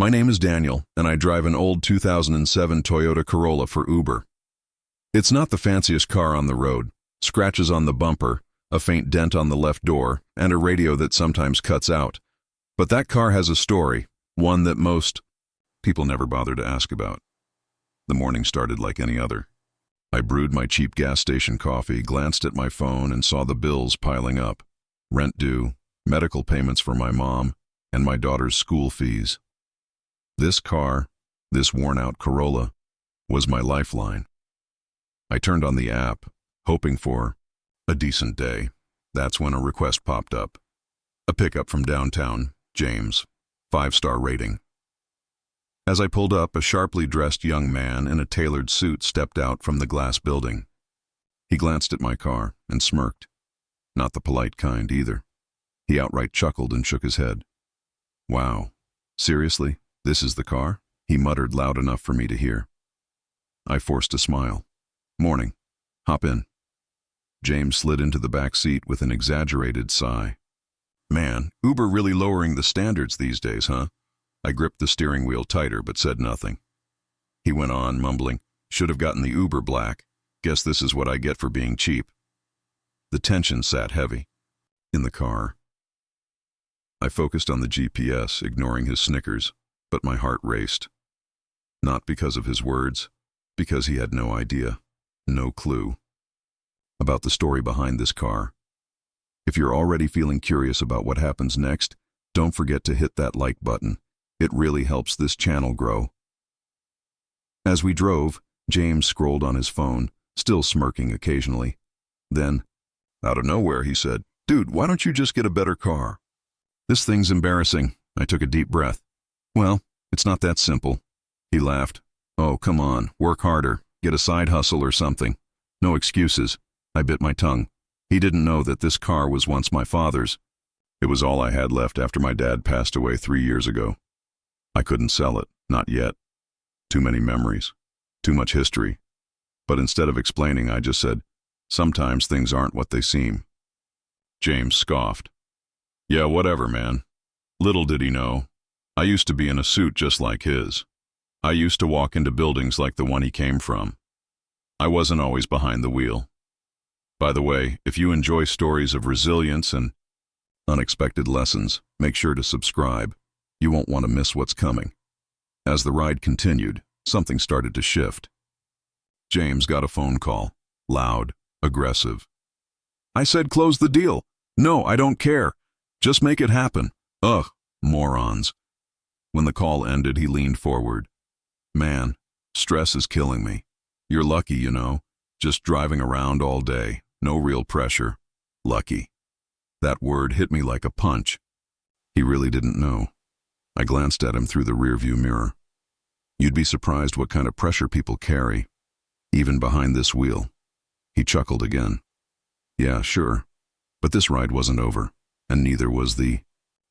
My name is Daniel, and I drive an old 2007 Toyota Corolla for Uber. It's not the fanciest car on the road. Scratches on the bumper, a faint dent on the left door, and a radio that sometimes cuts out. But that car has a story, one that most people never bother to ask about. The morning started like any other. I brewed my cheap gas station coffee, glanced at my phone, and saw the bills piling up. Rent due, medical payments for my mom, and my daughter's school fees. This car, this worn-out Corolla, was my lifeline. I turned on the app, hoping for a decent day. That's when a request popped up. A pickup from downtown, James, 5-star rating. As I pulled up, a sharply dressed young man in a tailored suit stepped out from the glass building. He glanced at my car and smirked. Not the polite kind, either. He outright chuckled and shook his head. "Wow, seriously? This is the car?" he muttered loud enough for me to hear. I forced a smile. "Morning. Hop in." James slid into the back seat with an exaggerated sigh. "Man, Uber really lowering the standards these days, huh?" I gripped the steering wheel tighter but said nothing. He went on, mumbling, "Should have gotten the Uber Black. Guess this is what I get for being cheap." The tension sat heavy. In the car, I focused on the GPS, ignoring his snickers, but my heart raced. Not because of his words, because he had no idea, no clue, about the story behind this car. If you're already feeling curious about what happens next, don't forget to hit that like button. It really helps this channel grow. As we drove, James scrolled on his phone, still smirking occasionally. Then, out of nowhere, he said, "Dude, why don't you just get a better car?" "This thing's embarrassing." I took a deep breath. "Well, it's not that simple." He laughed. "Oh, come on, work harder, get a side hustle or something. No excuses." I bit my tongue. He didn't know that this car was once my father's. It was all I had left after my dad passed away 3 years ago. I couldn't sell it, not yet. Too many memories, too much history. But instead of explaining, I just said, "Sometimes things aren't what they seem." James scoffed. "Yeah, whatever, man." Little did he know, I used to be in a suit just like his. I used to walk into buildings like the one he came from. I wasn't always behind the wheel. By the way, if you enjoy stories of resilience and unexpected lessons, make sure to subscribe. You won't want to miss what's coming. As the ride continued, something started to shift. James got a phone call, loud, aggressive. I said, "Close the deal." "No, I don't care. Just make it happen." Ugh, morons. When the call ended, he leaned forward. "Man, stress is killing me. You're lucky, you know. Just driving around all day. No real pressure. Lucky." That word hit me like a punch. He really didn't know. I glanced at him through the rearview mirror. You'd be surprised what kind of pressure people carry, even behind this wheel. He chuckled again. "Yeah, sure. But this ride wasn't over, and neither was the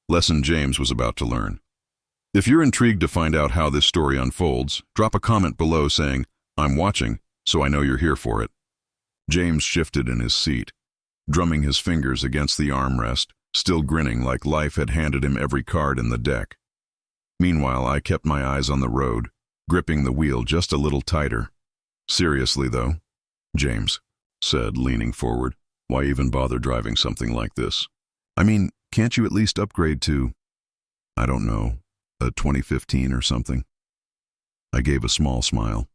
lesson James was about to learn." If you're intrigued to find out how this story unfolds, drop a comment below saying, "I'm watching," so I know you're here for it. James shifted in his seat, drumming his fingers against the armrest, still grinning like life had handed him every card in the deck. Meanwhile, I kept my eyes on the road, gripping the wheel just a little tighter. "Seriously, though," James said, leaning forward, "why even bother driving something like this? I mean, can't you at least upgrade to, I don't know, a 2015 or something?" I gave a small smile.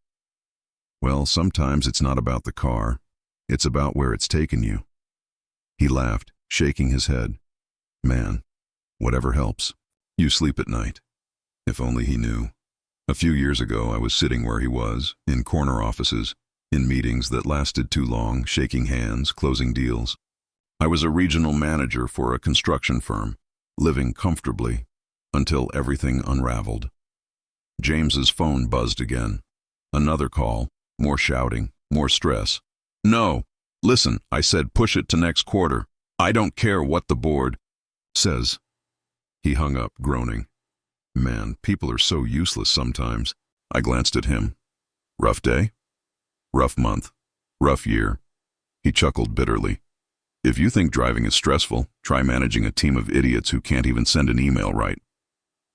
"Well, sometimes it's not about the car. It's about where it's taken you." He laughed, shaking his head. "Man, whatever helps. You sleep at night." If only he knew. A few years ago, I was sitting where he was, in corner offices, in meetings that lasted too long, shaking hands, closing deals. I was a regional manager for a construction firm, living comfortably, until everything unraveled. James's phone buzzed again. Another call, more shouting, more stress. "No, listen," I said, "push it to next quarter. I don't care what the board says." He hung up, groaning. Man, people are so useless sometimes. I glanced at him. "Rough day? Rough month? Rough year?" He chuckled bitterly. "If you think driving is stressful, try managing a team of idiots who can't even send an email right."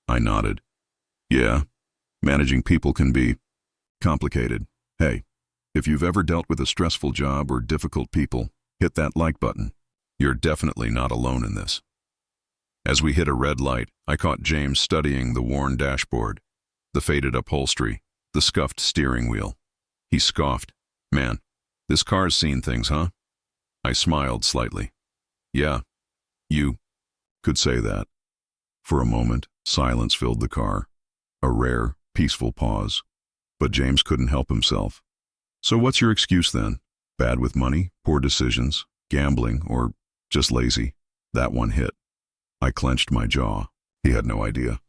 I nodded. Yeah, managing people can be complicated. Hey, if you've ever dealt with a stressful job or difficult people, hit that like button. You're definitely not alone in this. As we hit a red light, I caught James studying the worn dashboard, the faded upholstery, the scuffed steering wheel. He scoffed. Man, this car's seen things, huh? I smiled slightly. Yeah, you could say that. For a moment, silence filled the car. A rare, peaceful pause. But James couldn't help himself. So what's your excuse then? Bad with money, poor decisions, gambling, or just lazy? That one hit. I clenched my jaw. He had no idea.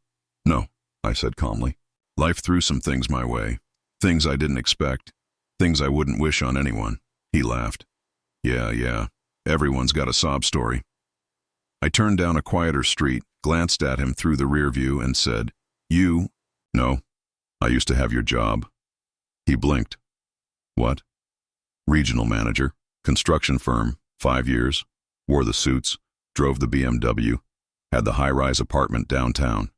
No, I said calmly. Life threw some things my way. Things I didn't expect. Things I wouldn't wish on anyone. He laughed. Yeah. Everyone's got a sob story. I turned down a quieter street, glanced at him through the rear view, and said, You? No. I used to have your job. He blinked. What? Regional manager, construction firm, 5 years, wore the suits, drove the BMW, had the high-rise apartment downtown.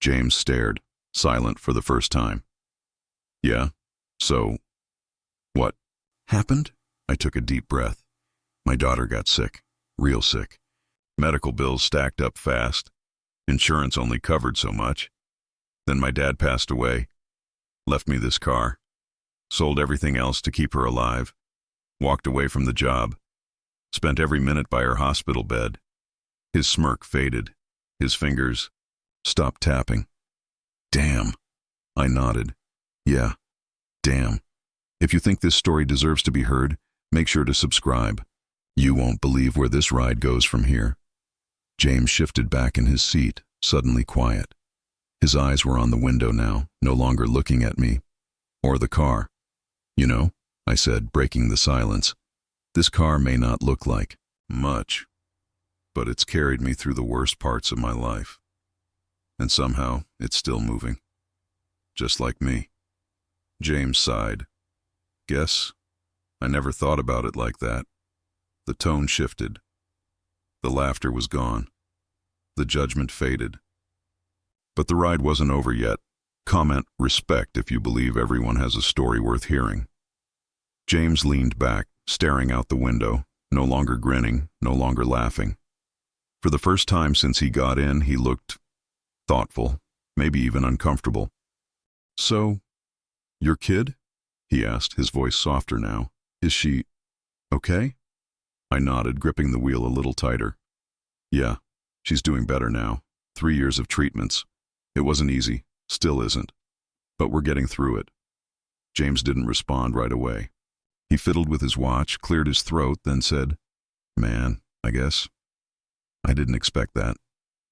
James stared, silent for the first time. Yeah? So, what happened? I took a deep breath. My daughter got sick, real sick. Medical bills stacked up fast. Insurance only covered so much. Then my dad passed away, left me this car, sold everything else to keep her alive, walked away from the job, spent every minute by her hospital bed. His smirk faded. His fingers stopped tapping. Damn. I nodded. Yeah, damn. If you think this story deserves to be heard, make sure to subscribe. You won't believe where this ride goes from here. James shifted back in his seat, suddenly quiet. His eyes were on the window now, no longer looking at me. Or the car. You know, I said, breaking the silence, this car may not look like much, but it's carried me through the worst parts of my life. And somehow, it's still moving. Just like me. James sighed. Guess I never thought about it like that. The tone shifted. The laughter was gone. The judgment faded. But the ride wasn't over yet. Comment, respect if you believe everyone has a story worth hearing. James leaned back, staring out the window, no longer grinning, no longer laughing. For the first time since he got in, he looked thoughtful, maybe even uncomfortable. So, your kid? He asked, his voice softer now. Is she okay? I nodded, gripping the wheel a little tighter. Yeah, she's doing better now. 3 years of treatments. It wasn't easy, still isn't. But we're getting through it. James didn't respond right away. He fiddled with his watch, cleared his throat, then said, Man, I guess. I didn't expect that.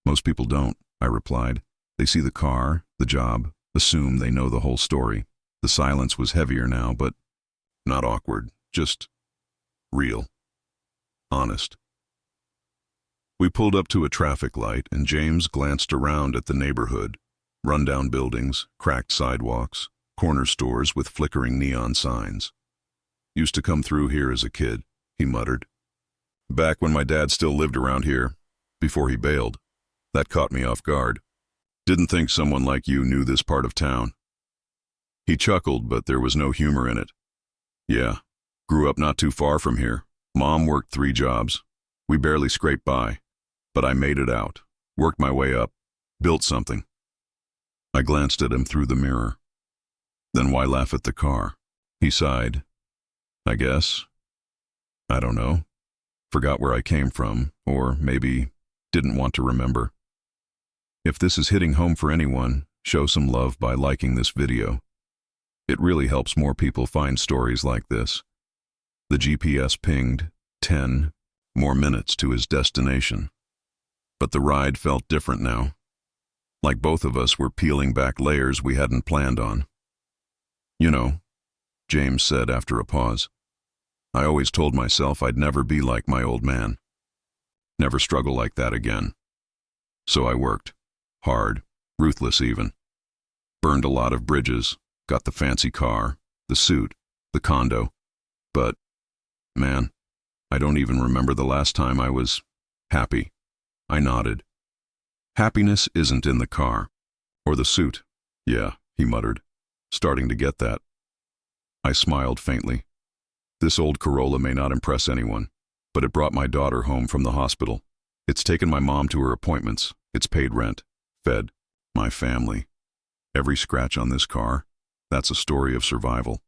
Most people don't, I replied. They see the car, the job, assume they know the whole story. The silence was heavier now, but not awkward, just real. Honest. We pulled up to a traffic light, and James glanced around at the neighborhood. Rundown buildings, cracked sidewalks, corner stores with flickering neon signs. Used to come through here as a kid, he muttered. Back when my dad still lived around here, before he bailed. That caught me off guard. Didn't think someone like you knew this part of town. He chuckled, but there was no humor in it. Yeah, grew up not too far from here. Mom worked 3 jobs. We barely scraped by. But I made it out, worked my way up, built something. I glanced at him through the mirror. Then why laugh at the car? He sighed. I guess. I don't know. Forgot where I came from, or maybe didn't want to remember. If this is hitting home for anyone, show some love by liking this video. It really helps more people find stories like this. The GPS pinged 10 more minutes to his destination. But the ride felt different now. Like both of us were peeling back layers we hadn't planned on. You know, James said after a pause, I always told myself I'd never be like my old man. Never struggle like that again. So I worked. Hard. Ruthless even. Burned a lot of bridges. Got the fancy car, the suit, the condo. But, man, I don't even remember the last time I was happy. I nodded. Happiness isn't in the car. Or the suit. Yeah, he muttered, starting to get that. I smiled faintly. This old Corolla may not impress anyone, but it brought my daughter home from the hospital. It's taken my mom to her appointments. It's paid rent, fed my family. Every scratch on this car, that's a story of survival.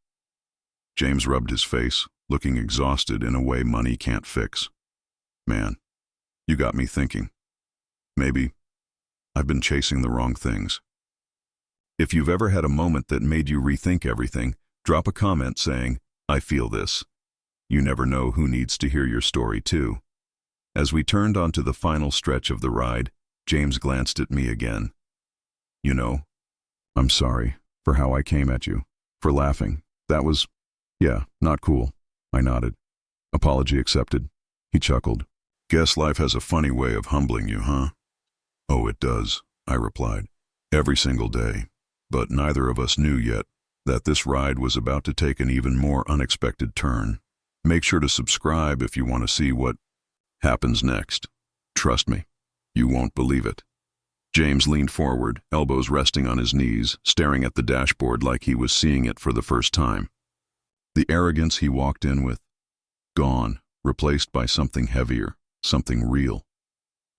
James rubbed his face, looking exhausted in a way money can't fix. Man, you got me thinking. Maybe I've been chasing the wrong things. If you've ever had a moment that made you rethink everything, drop a comment saying, I feel this. You never know who needs to hear your story too. As we turned onto the final stretch of the ride, James glanced at me again. You know, I'm sorry for how I came at you, for laughing. That was, not cool. I nodded. Apology accepted. He chuckled. Guess life has a funny way of humbling you, huh? Oh, it does, I replied. Every single day. But neither of us knew yet that this ride was about to take an even more unexpected turn. Make sure to subscribe if you want to see what happens next. Trust me, you won't believe it. James leaned forward, elbows resting on his knees, staring at the dashboard like he was seeing it for the first time. The arrogance he walked in with, gone, replaced by something heavier, something real.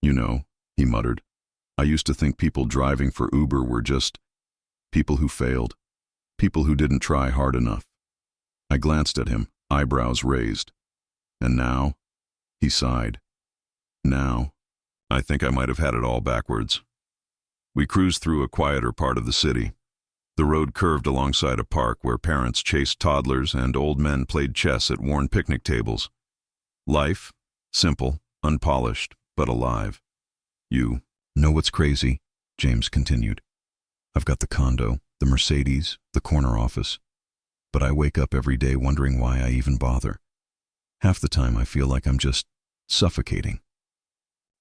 You know, he muttered, I used to think people driving for Uber were just people who failed, people who didn't try hard enough. I glanced at him, eyebrows raised. And now, he sighed. Now, I think I might have had it all backwards. We cruised through a quieter part of the city. The road curved alongside a park where parents chased toddlers and old men played chess at worn picnic tables. Life, simple, unpolished, but alive. You know what's crazy? James continued. I've got the condo, the Mercedes, the corner office. But I wake up every day wondering why I even bother. Half the time I feel like I'm just suffocating.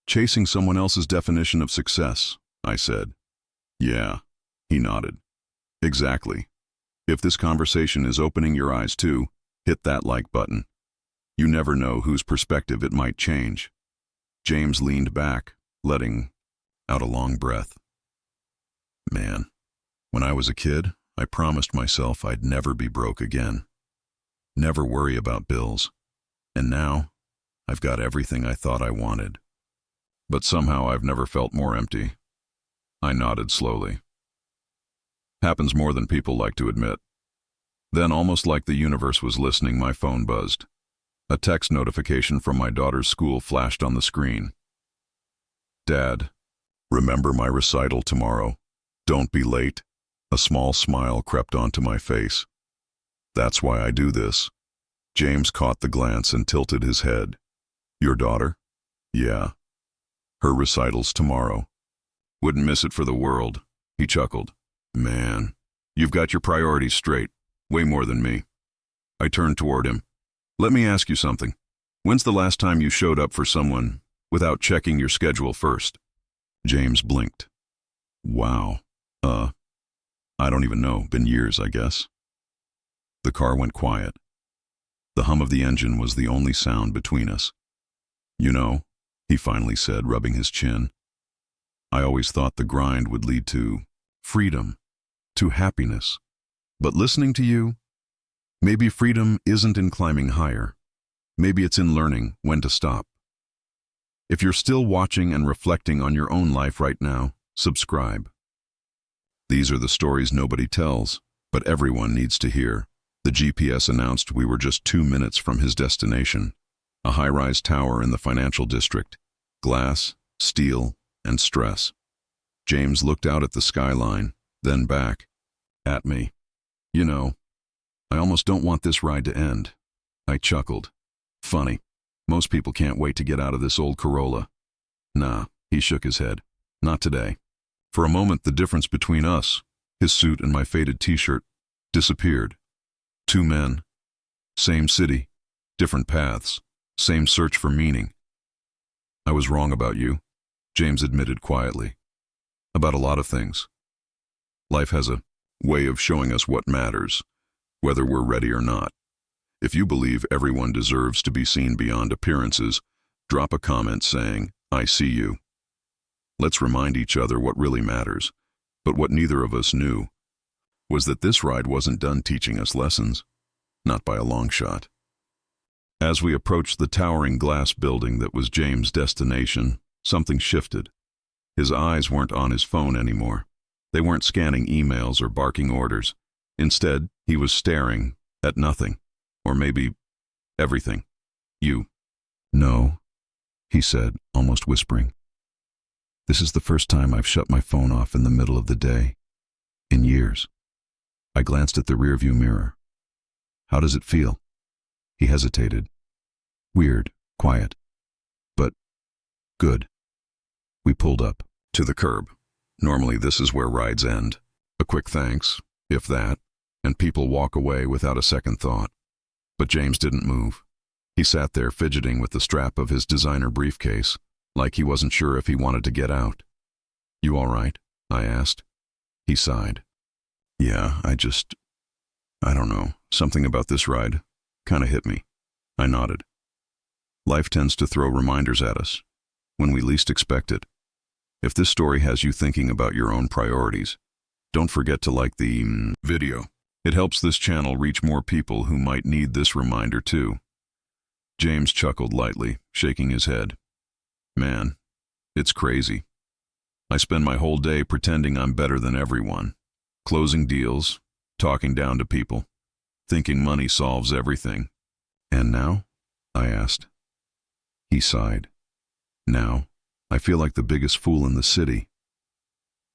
Chasing someone else's definition of success, I said. Yeah, he nodded. Exactly. If this conversation is opening your eyes too, hit that like button. You never know whose perspective it might change. James leaned back, letting out a long breath. Man, when I was a kid, I promised myself I'd never be broke again. Never worry about bills. And now, I've got everything I thought I wanted. But somehow I've never felt more empty. I nodded slowly. Happens more than people like to admit. Then, almost like the universe was listening, my phone buzzed. A text notification from my daughter's school flashed on the screen. Dad, remember my recital tomorrow. Don't be late. A small smile crept onto my face. That's why I do this. James caught the glance and tilted his head. Your daughter? Yeah. Her recital's tomorrow. Wouldn't miss it for the world. He chuckled. Man, you've got your priorities straight. Way more than me. I turned toward him. Let me ask you something. When's the last time you showed up for someone without checking your schedule first? James blinked. Wow. I don't even know. Been years, I guess. The car went quiet. The hum of the engine was the only sound between us. You know, he finally said, rubbing his chin, I always thought the grind would lead to freedom, to happiness. But listening to you, maybe freedom isn't in climbing higher. Maybe it's in learning when to stop. If you're still watching and reflecting on your own life right now, subscribe. These are the stories nobody tells, but everyone needs to hear. The GPS announced we were just 2 minutes from his destination, a high-rise tower in the financial district. Glass, steel, and stress. James looked out at the skyline, then back at me. You know, I almost don't want this ride to end. I chuckled. Funny. Most people can't wait to get out of this old Corolla. Nah, he shook his head. Not today. For a moment, the difference between us, his suit and my faded t-shirt, disappeared. 2 men. Same city. Different paths. Same search for meaning. I was wrong about you, James admitted quietly. About a lot of things. Life has a way of showing us what matters, whether we're ready or not. If you believe everyone deserves to be seen beyond appearances, drop a comment saying, I see you. Let's remind each other what really matters. But what neither of us knew was that this ride wasn't done teaching us lessons, not by a long shot. As we approached the towering glass building that was James' destination, something shifted. His eyes weren't on his phone anymore. They weren't scanning emails or barking orders. Instead, he was staring at nothing, or maybe everything. "You." "No," he said, almost whispering. "This is the first time I've shut my phone off in the middle of the day. In years." I glanced at the rearview mirror. "How does it feel?" He hesitated. "Weird, quiet, but good." We pulled up to the curb. Normally this is where rides end. A quick thanks, if that, and people walk away without a second thought. But James didn't move. He sat there fidgeting with the strap of his designer briefcase, like he wasn't sure if he wanted to get out. "You all right?" I asked. He sighed. "Yeah, I don't know. Something about this ride kind of hit me." I nodded. Life tends to throw reminders at us when we least expect it. If this story has you thinking about your own priorities, don't forget to like the video. It helps this channel reach more people who might need this reminder too. James chuckled lightly, shaking his head. "Man, it's crazy. I spend my whole day pretending I'm better than everyone, closing deals, talking down to people, thinking money solves everything. And now?" I asked. He sighed. "Now, I feel like the biggest fool in the city."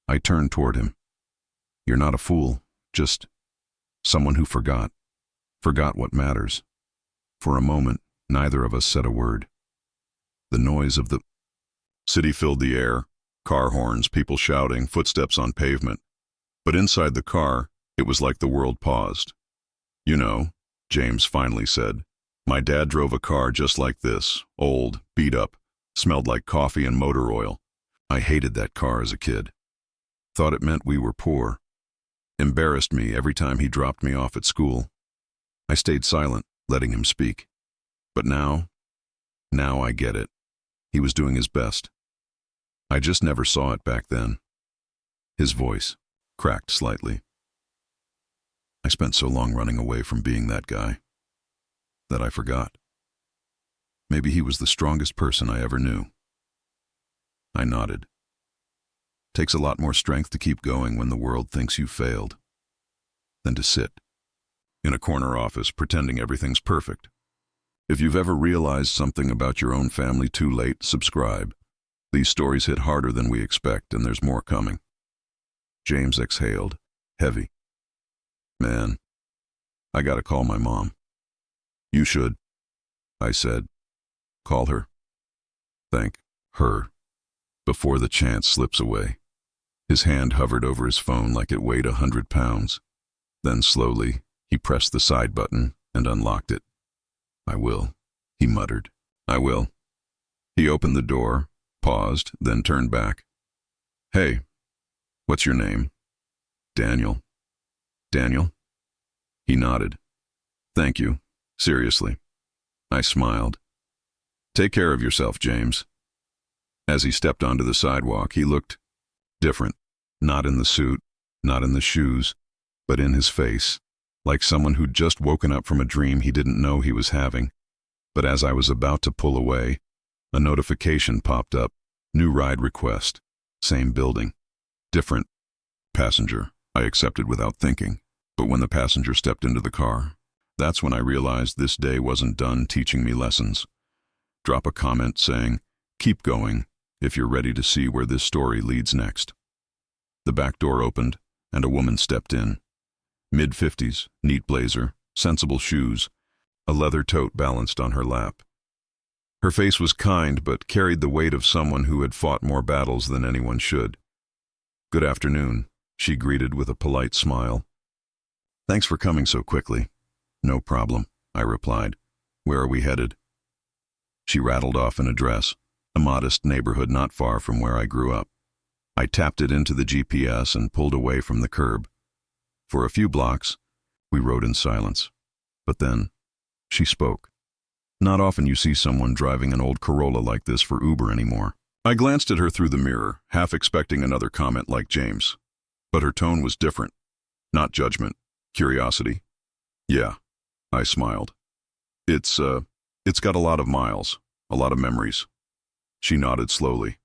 I turned toward him. "You're not a fool, just someone who forgot what matters." For a moment, neither of us said a word. The noise of the city filled the air, car horns, people shouting, footsteps on pavement. But inside the car, it was like the world paused. "You know," James finally said, "my dad drove a car just like this, old, beat up, smelled like coffee and motor oil. I hated that car as a kid. Thought it meant we were poor. Embarrassed me every time he dropped me off at school." I stayed silent, letting him speak. But now I get it. He was doing his best. I just never saw it back then. His voice cracked slightly. "I spent so long running away from being that guy that I forgot. Maybe he was the strongest person I ever knew." I nodded. Takes a lot more strength to keep going when the world thinks you failed than to sit in a corner office pretending everything's perfect. If you've ever realized something about your own family too late, subscribe. These stories hit harder than we expect, and there's more coming. James exhaled, heavy. "Man, I gotta call my mom." "You should," I said. "Call her. Thank her before the chance slips away." His hand hovered over his phone like it weighed 100 pounds. Then slowly, he pressed the side button and unlocked it. "I will," he muttered. "I will." He opened the door, paused, then turned back. "Hey, what's your name?" "Daniel." "Daniel?" He nodded. "Thank you. Seriously." I smiled. "Take care of yourself, James." As he stepped onto the sidewalk, he looked different. Not in the suit, not in the shoes, but in his face, like someone who'd just woken up from a dream he didn't know he was having. But as I was about to pull away, a notification popped up. New ride request. Same building. Different passenger. I accepted without thinking. But when the passenger stepped into the car, that's when I realized this day wasn't done teaching me lessons. Drop a comment saying, "Keep going," if you're ready to see where this story leads next. The back door opened, and a woman stepped in. Mid-50s, neat blazer, sensible shoes, a leather tote balanced on her lap. Her face was kind, but carried the weight of someone who had fought more battles than anyone should. "Good afternoon," she greeted with a polite smile. "Thanks for coming so quickly." "No problem," I replied. "Where are we headed?" She rattled off an address, a modest neighborhood not far from where I grew up. I tapped it into the GPS and pulled away from the curb. For a few blocks, we rode in silence. But then, she spoke. Not often you see someone driving an old Corolla like this for Uber anymore. I glanced at her through the mirror, half expecting another comment like James. But her tone was different. Not judgment, curiosity. Yeah, I smiled. It's got a lot of miles, a lot of memories. She nodded slowly.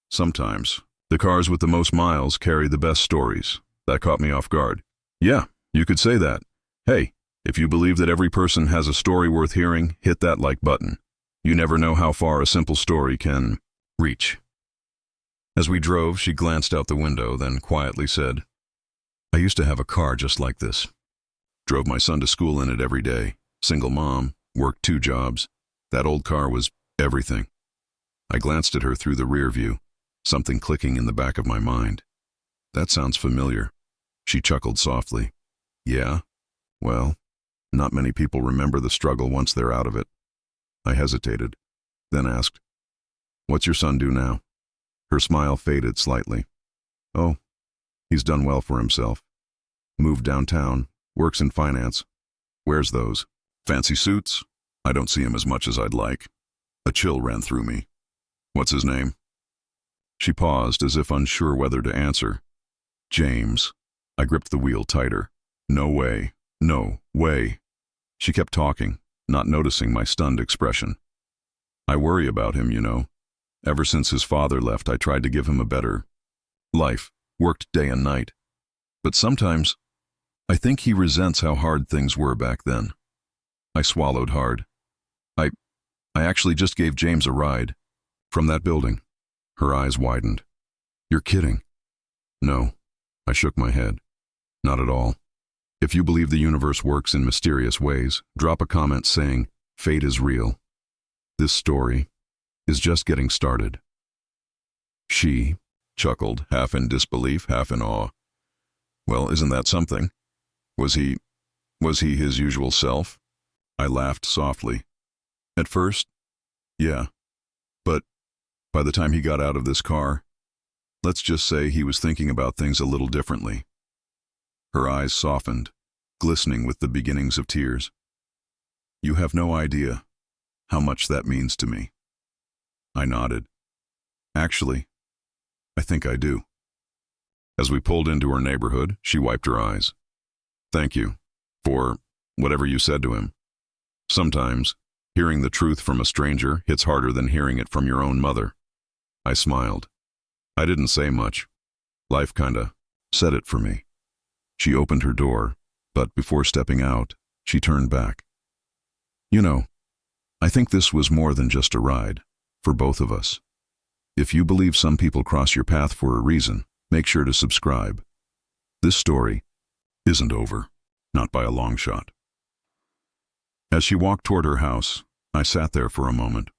Sometimes, the cars with the most miles carry the best stories. That caught me off guard. Yeah, you could say that. Hey, if you believe that every person has a story worth hearing, hit that like button. You never know how far a simple story can reach. As we drove, she glanced out the window, then quietly said, I used to have a car just like this. Drove my son to school in it every day. Single mom, worked 2 jobs. That old car was everything. I glanced at her through the rear view, something clicking in the back of my mind. That sounds familiar. She chuckled softly. Yeah? Well, not many people remember the struggle once they're out of it. I hesitated, then asked, What's your son do now? Her smile faded slightly. Oh, he's done well for himself. Moved downtown, works in finance. Wears those fancy suits. I don't see him as much as I'd like. A chill ran through me. What's his name? She paused as if unsure whether to answer. James. I gripped the wheel tighter. No way. No way. She kept talking, not noticing my stunned expression. I worry about him, you know. Ever since his father left, I tried to give him a better life, worked day and night. But sometimes, I think he resents how hard things were back then. I swallowed hard. I actually just gave James a ride. From that building. Her eyes widened. You're kidding. No. I shook my head. Not at all. If you believe the universe works in mysterious ways, drop a comment saying, fate is real. This story is just getting started. She chuckled, half in disbelief, half in awe. Well, isn't that something? Was he his usual self? I laughed softly. At first, yeah. But by the time he got out of this car, let's just say he was thinking about things a little differently. Her eyes softened, glistening with the beginnings of tears. You have no idea how much that means to me. I nodded. Actually, I think I do. As we pulled into her neighborhood, she wiped her eyes. Thank you for whatever you said to him. Sometimes, hearing the truth from a stranger hits harder than hearing it from your own mother. I smiled. I didn't say much. Life kinda said it for me. She opened her door, but before stepping out, she turned back. You know, I think this was more than just a ride, for both of us. If you believe some people cross your path for a reason, make sure to subscribe. This story isn't over, not by a long shot. As she walked toward her house, I sat there for a moment,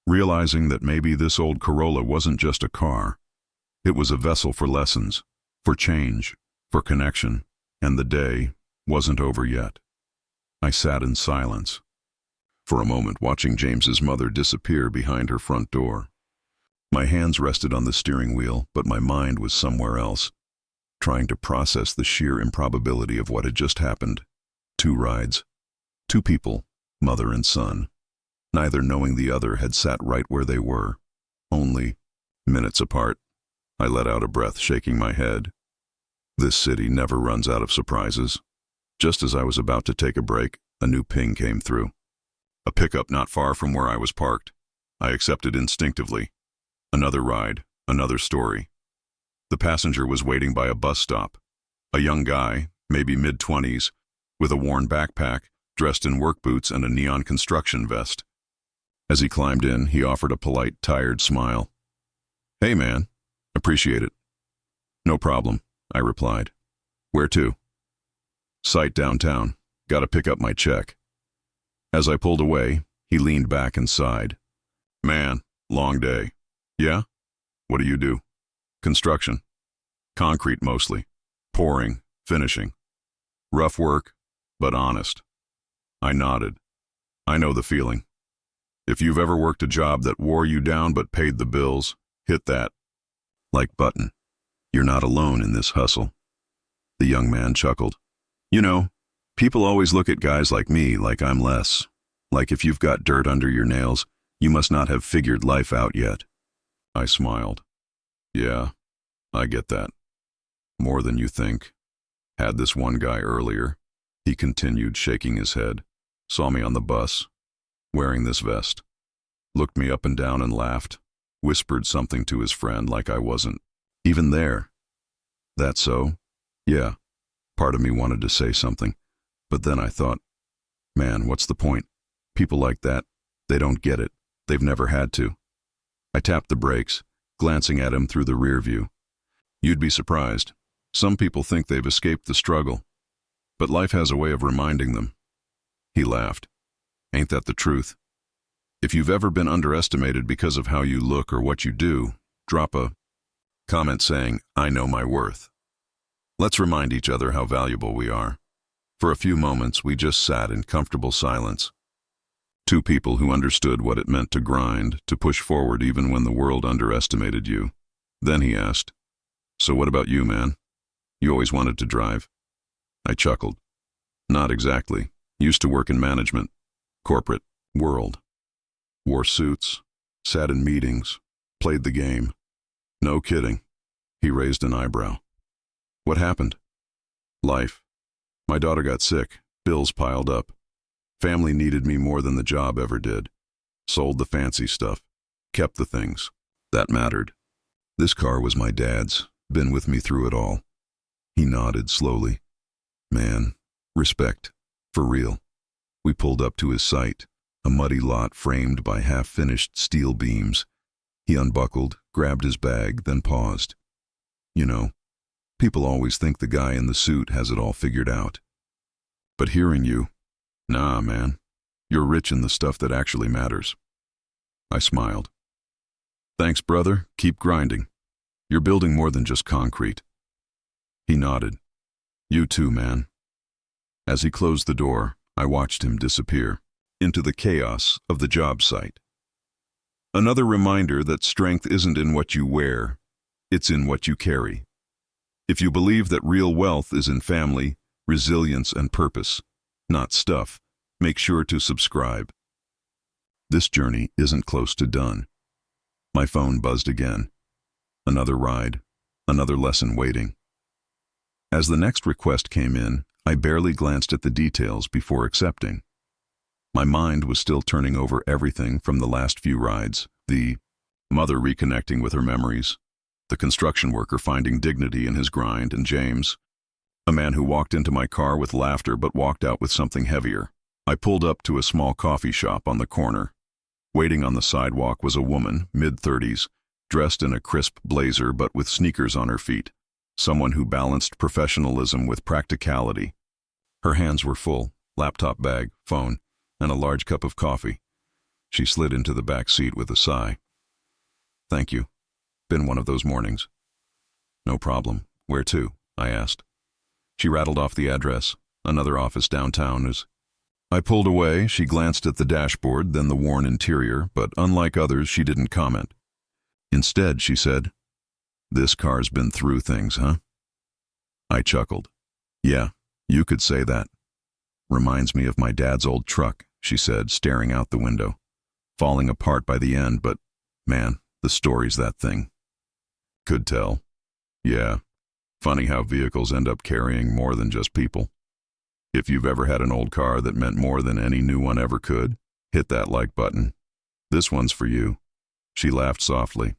realizing that maybe this old Corolla wasn't just a car. It was a vessel for lessons, for change, for connection, and the day wasn't over yet. I sat in silence, for a moment watching James's mother disappear behind her front door. My hands rested on the steering wheel, but my mind was somewhere else, trying to process the sheer improbability of what had just happened. 2 rides, 2 people, mother and son. Neither knowing the other had sat right where they were, only minutes apart. I let out a breath, shaking my head. This city never runs out of surprises. Just as I was about to take a break, a new ping came through. A pickup not far from where I was parked. I accepted instinctively. Another ride, another story. The passenger was waiting by a bus stop. A young guy, maybe mid-20s, with a worn backpack, dressed in work boots and a neon construction vest. As he climbed in, he offered a polite, tired smile. Hey man, appreciate it. No problem, I replied. Where to? Site downtown. Gotta pick up my check. As I pulled away, he leaned back and sighed. Man, long day. Yeah? What do you do? Construction. Concrete mostly. Pouring, finishing. Rough work, but honest. I nodded. I know the feeling. If you've ever worked a job that wore you down but paid the bills, hit that like button. You're not alone in this hustle. The young man chuckled. You know, people always look at guys like me like I'm less. Like if you've got dirt under your nails, you must not have figured life out yet. I smiled. Yeah, I get that. More than you think. Had this one guy earlier. He continued, shaking his head. Saw me on the bus, wearing this vest. Looked me up and down and laughed. Whispered something to his friend like I wasn't even there. That so? Yeah. Part of me wanted to say something, but then I thought, man, what's the point? People like that, they don't get it. They've never had to. I tapped the brakes, glancing at him through the rear view. You'd be surprised. Some people think they've escaped the struggle, but life has a way of reminding them. He laughed. Ain't that the truth? If you've ever been underestimated because of how you look or what you do, drop a comment saying, I know my worth. Let's remind each other how valuable we are. For a few moments, we just sat in comfortable silence. Two people who understood what it meant to grind, to push forward even when the world underestimated you. Then he asked, so what about you, man? You always wanted to drive? I chuckled. Not exactly. Used to work in management. Corporate world. Wore suits. Sat in meetings. Played the game. No kidding. He raised an eyebrow. What happened? Life. My daughter got sick. Bills piled up. Family needed me more than the job ever did. Sold the fancy stuff. Kept the things that mattered. This car was my dad's. Been with me through it all. He nodded slowly. Man, respect. For real. We pulled up to his site, a muddy lot framed by half-finished steel beams. He unbuckled, grabbed his bag, then paused. You know, people always think the guy in the suit has it all figured out. But hearing you, nah, man, you're rich in the stuff that actually matters. I smiled. Thanks, brother. Keep grinding. You're building more than just concrete. He nodded. You too, man. As he closed the door, I watched him disappear into the chaos of the job site. Another reminder that strength isn't in what you wear, it's in what you carry. If you believe that real wealth is in family, resilience, and purpose, not stuff, make sure to subscribe. This journey isn't close to done. My phone buzzed again. Another ride, another lesson waiting. As the next request came in, I barely glanced at the details before accepting. My mind was still turning over everything from the last few rides, the mother reconnecting with her memories, the construction worker finding dignity in his grind, and James, a man who walked into my car with laughter but walked out with something heavier. I pulled up to a small coffee shop on the corner. Waiting on the sidewalk was a woman, mid-30s, dressed in a crisp blazer but with sneakers on her feet, someone who balanced professionalism with practicality. Her hands were full, laptop bag, phone, and a large cup of coffee. She slid into the back seat with a sigh. Thank you. Been one of those mornings. No problem. Where to? I asked. She rattled off the address. Another office downtown. As I pulled away, she glanced at the dashboard, then the worn interior, but unlike others, she didn't comment. Instead, she said, This car's been through things, huh? I chuckled. Yeah, you could say that. Reminds me of my dad's old truck, she said, staring out the window. Falling apart by the end, but, man, the story's that thing. Could tell. Yeah, funny how vehicles end up carrying more than just people. If you've ever had an old car that meant more than any new one ever could, hit that like button. This one's for you. She laughed softly.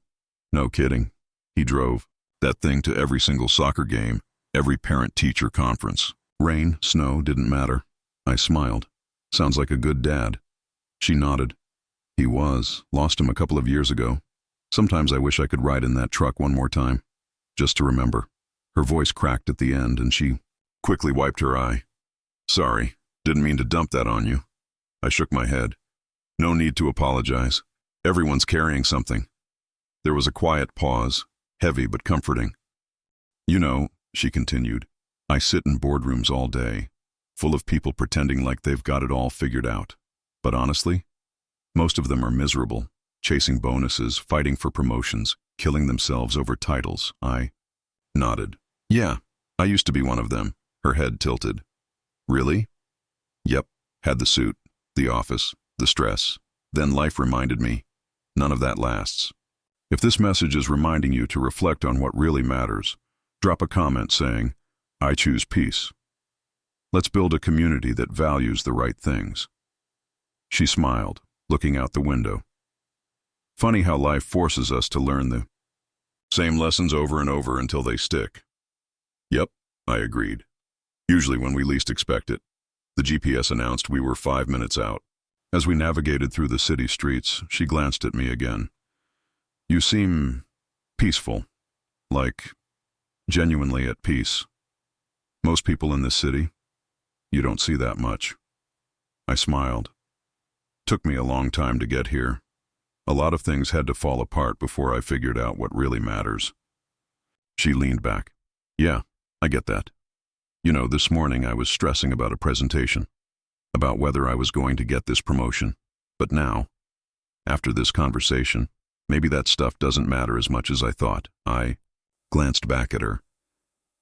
No kidding. He drove that thing to every single soccer game, every parent-teacher conference. Rain, snow, didn't matter. I smiled. Sounds like a good dad. She nodded. He was. Lost him a couple of years ago. Sometimes I wish I could ride in that truck one more time, just to remember. Her voice cracked at the end, and she quickly wiped her eye. Sorry, didn't mean to dump that on you. I shook my head. No need to apologize. Everyone's carrying something. There was a quiet pause, heavy but comforting. You know, she continued, I sit in boardrooms all day, full of people pretending like they've got it all figured out. But honestly, most of them are miserable, chasing bonuses, fighting for promotions, killing themselves over titles. I nodded. Yeah, I used to be one of them. Her head tilted. Really? Yep, had the suit, the office, the stress. Then life reminded me, none of that lasts. If this message is reminding you to reflect on what really matters, Drop a comment saying, "I choose peace. Let's build a community that values the right things." She smiled, looking out the window. Funny how life forces us to learn the same lessons over and over until they stick. Yep, I agreed. Usually when we least expect it. The GPS announced we were 5 minutes out. As we navigated through the city streets, she glanced at me again. "You seem peaceful, like genuinely at peace. Most people in this city, you don't see that much." I smiled. Took me a long time to get here. A lot of things had to fall apart before I figured out what really matters. She leaned back. "Yeah, I get that. You know, this morning I was stressing about a presentation, about whether I was going to get this promotion. But now, after this conversation, maybe that stuff doesn't matter as much as I thought." I glanced back at her.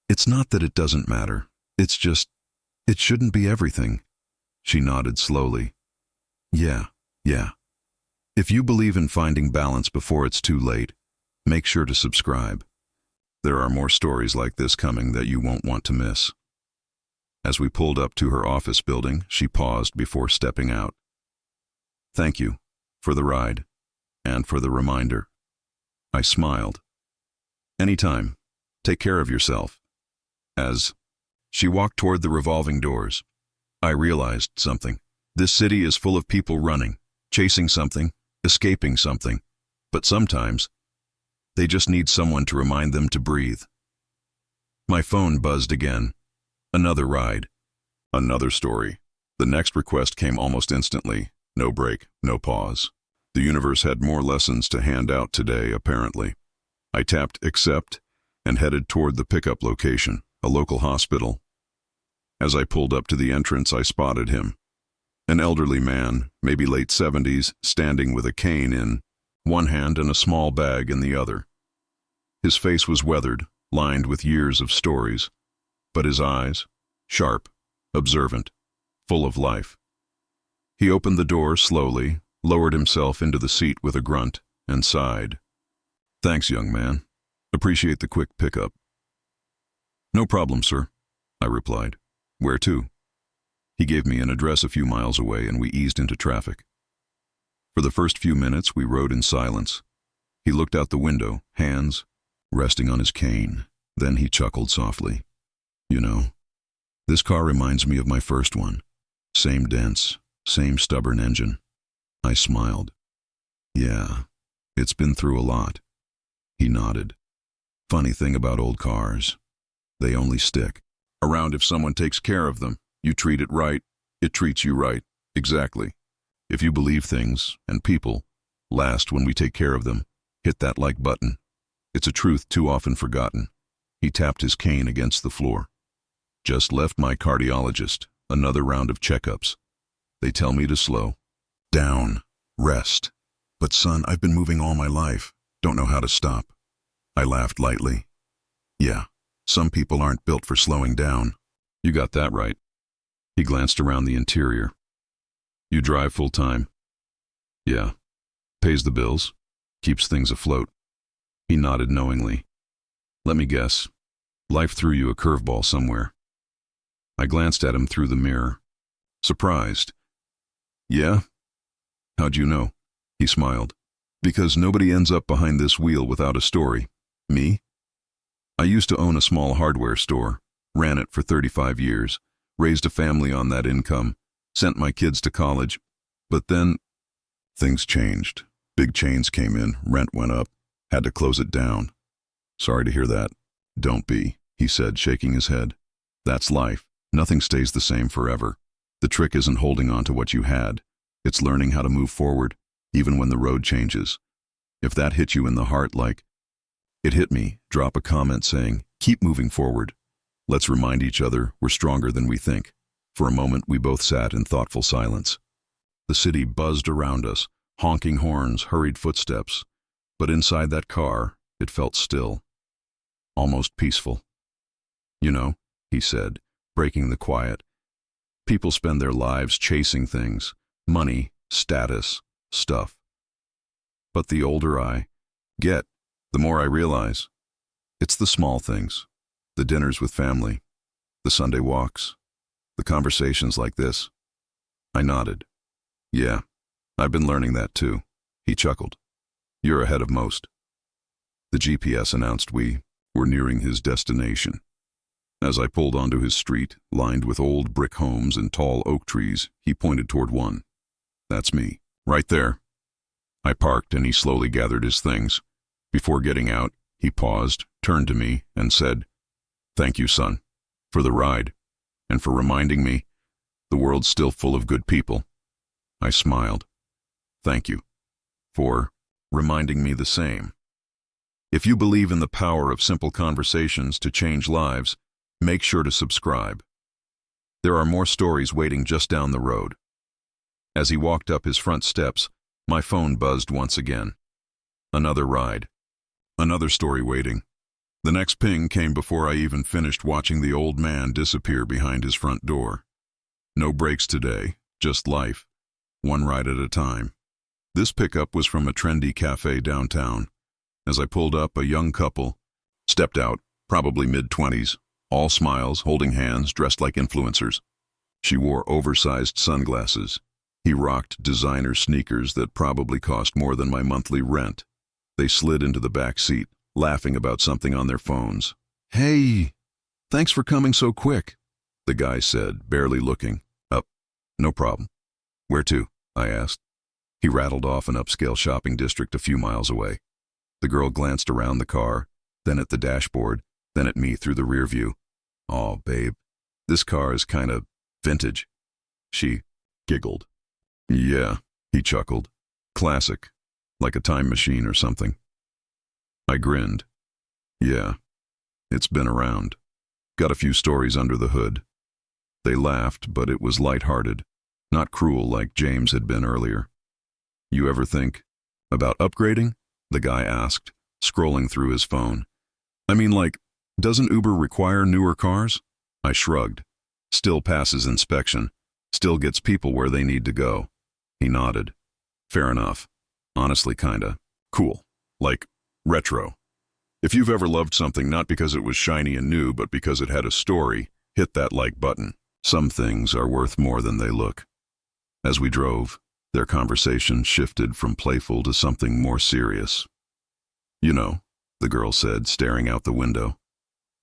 "It's not that it doesn't matter. It's just, it shouldn't be everything." She nodded slowly. Yeah. If you believe in finding balance before it's too late, make sure to subscribe. There are more stories like this coming that you won't want to miss. As we pulled up to her office building, she paused before stepping out. "Thank you for the ride and for the reminder." I smiled. "Anytime. Take care of yourself." As she walked toward the revolving doors, I realized something. This city is full of people running, chasing something, escaping something, but sometimes they just need someone to remind them to breathe. My phone buzzed again. Another ride. Another story. The next request came almost instantly. No break, no pause. The universe had more lessons to hand out today, apparently. I tapped accept and headed toward the pickup location, a local hospital. As I pulled up to the entrance, I spotted him. An elderly man, maybe late 70s, standing with a cane in one hand and a small bag in the other. His face was weathered, lined with years of stories, but his eyes, sharp, observant, full of life. He opened the door slowly, lowered himself into the seat with a grunt, and sighed. "Thanks, young man. Appreciate the quick pickup." "No problem, sir," I replied. "Where to?" He gave me an address a few miles away, and we eased into traffic. For the first few minutes, we rode in silence. He looked out the window, hands resting on his cane. Then he chuckled softly. "You know, this car reminds me of my first one. Same dense, same stubborn engine." I smiled. "Yeah, it's been through a lot." He nodded. "Funny thing about old cars, they only stick around if someone takes care of them. You treat it right, it treats you right." Exactly. If you believe things and people last when we take care of them, hit that like button. It's a truth too often forgotten. He tapped his cane against the floor. "Just left my cardiologist, another round of checkups. They tell me to slow down, rest. But son, I've been moving all my life. Don't know how to stop." I laughed lightly. "Yeah, some people aren't built for slowing down." "You got that right." He glanced around the interior. "You drive full time?" "Yeah." "Pays the bills? Keeps things afloat?" He nodded knowingly. "Let me guess. Life threw you a curveball somewhere." I glanced at him through the mirror. Surprised. "Yeah? How'd you know?" He smiled. "Because nobody ends up behind this wheel without a story. Me? I used to own a small hardware store, ran it for 35 years, raised a family on that income, sent my kids to college. But then things changed. Big chains came in, rent went up, had to close it down." "Sorry to hear that." "Don't be," he said, shaking his head. "That's life. Nothing stays the same forever. The trick isn't holding on to what you had. It's learning how to move forward, even when the road changes. If that hit you in the heart like it hit me, drop a comment saying, 'Keep moving forward.' Let's remind each other we're stronger than we think." For a moment, we both sat in thoughtful silence. The city buzzed around us, honking horns, hurried footsteps. But inside that car, it felt still, almost peaceful. "You know," he said, breaking the quiet, "people spend their lives chasing things, money, status, stuff. But the older I get, the more I realize, it's the small things, The dinners with family, the Sunday walks, the conversations like this. I nodded. Yeah, I've been learning that too. He chuckled. You're ahead of most. The GPS announced we were nearing his destination. As I pulled onto his street, lined with old brick homes and tall oak trees, he pointed toward one. That's me, right there. I parked and he slowly gathered his things. Before getting out, he paused, turned to me, and said, Thank you, son, for the ride, and for reminding me the world's still full of good people. I smiled. Thank you for reminding me the same. If you believe in the power of simple conversations to change lives, make sure to subscribe. There are more stories waiting just down the road. As he walked up his front steps, my phone buzzed once again. Another ride. Another story waiting. The next ping came before I even finished watching the old man disappear behind his front door. No breaks today, just life, one ride at a time. This pickup was from a trendy cafe downtown. As I pulled up, a young couple stepped out, probably mid-20s, all smiles, holding hands, dressed like influencers. She wore oversized sunglasses. He rocked designer sneakers that probably cost more than my monthly rent. They slid into the back seat, laughing about something on their phones. Hey, thanks for coming so quick, the guy said, barely looking up. No problem. Where to? I asked. He rattled off an upscale shopping district a few miles away. The girl glanced around the car, then at the dashboard, then at me through the rear view. Aw, babe, this car is kind of vintage. She giggled. Yeah, he chuckled. Classic, like a time machine or something. I grinned. Yeah, it's been around. Got a few stories under the hood. They laughed, but it was lighthearted, not cruel like James had been earlier. You ever think about upgrading? The guy asked, scrolling through his phone. I mean, like, doesn't Uber require newer cars? I shrugged. Still passes inspection. Still gets people where they need to go. He nodded. Fair enough. Honestly, kinda cool. Like, retro. If you've ever loved something not because it was shiny and new, but because it had a story, hit that like button. Some things are worth more than they look. As we drove, their conversation shifted from playful to something more serious. You know, the girl said, staring out the window.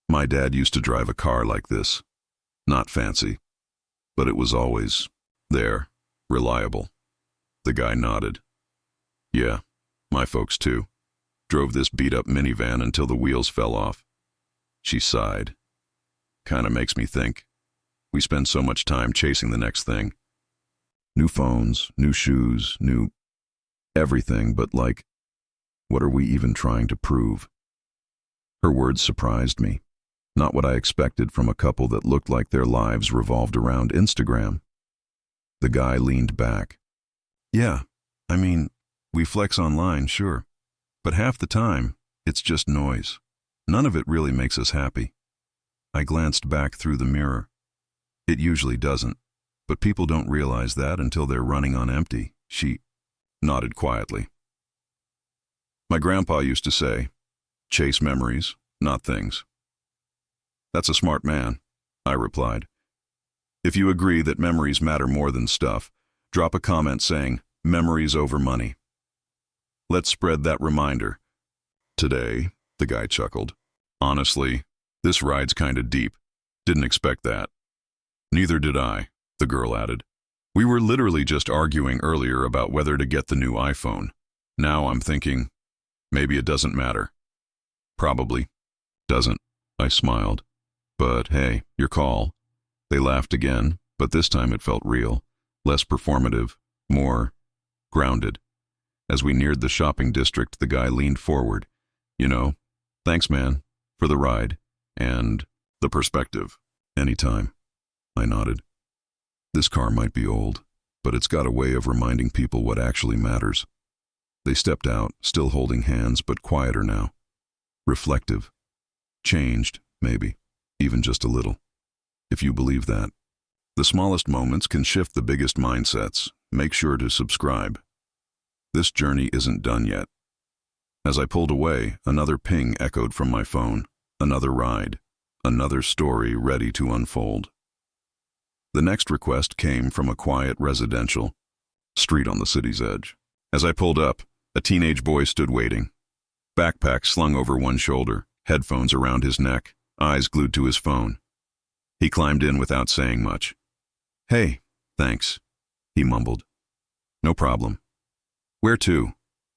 My dad used to drive a car like this. Not fancy, but it was always there, reliable. The guy nodded. Yeah, my folks too. Drove this beat-up minivan until the wheels fell off. She sighed. Kinda makes me think. We spend so much time chasing the next thing. New phones, new shoes, new everything, but like, what are we even trying to prove? Her words surprised me. Not what I expected from a couple that looked like their lives revolved around Instagram. The guy leaned back. Yeah, I mean, we flex online, sure. But half the time, it's just noise. None of it really makes us happy. I glanced back through the mirror. It usually doesn't, but people don't realize that until they're running on empty. She nodded quietly. My grandpa used to say, chase memories, not things. That's a smart man, I replied. If you agree that memories matter more than stuff, drop a comment saying, memories over money. Let's spread that reminder. Today, the guy chuckled. Honestly, this ride's kinda deep. Didn't expect that. Neither did I, the girl added. We were literally just arguing earlier about whether to get the new iPhone. Now I'm thinking, maybe it doesn't matter. Probably doesn't, I smiled. But hey, your call. They laughed again, but this time it felt real, less performative, more grounded. As we neared the shopping district, the guy leaned forward. You know, thanks, man, for the ride and the perspective. Anytime. I nodded. This car might be old, but it's got a way of reminding people what actually matters. They stepped out, still holding hands, but quieter now. Reflective. Changed, maybe, even just a little. If you believe that. The smallest moments can shift the biggest mindsets. Make sure to subscribe. This journey isn't done yet. As I pulled away, another ping echoed from my phone. Another ride. Another story ready to unfold. The next request came from a quiet residential street on the city's edge. As I pulled up, a teenage boy stood waiting, backpack slung over one shoulder, headphones around his neck, eyes glued to his phone. He climbed in without saying much. "Hey, thanks," he mumbled. "No problem." "Where to?"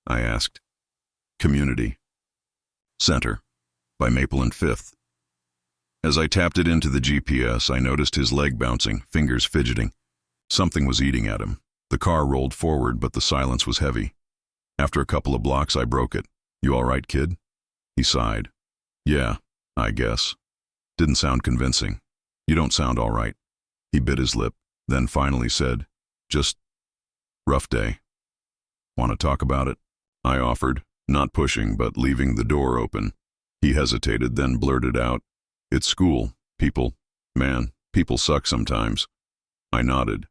I asked. "Community Center, by Maple and Fifth." As I tapped it into the GPS, I noticed his leg bouncing, fingers fidgeting. Something was eating at him. The car rolled forward, but the silence was heavy. After a couple of blocks, I broke it. "You all right, kid?" He sighed. "Yeah, I guess." Didn't sound convincing. "You don't sound all right." He bit his lip, then finally said, "Just rough day." "Want to talk about it?" I offered, not pushing but leaving the door open. He hesitated, then blurted out, "It's school. People suck sometimes." I nodded.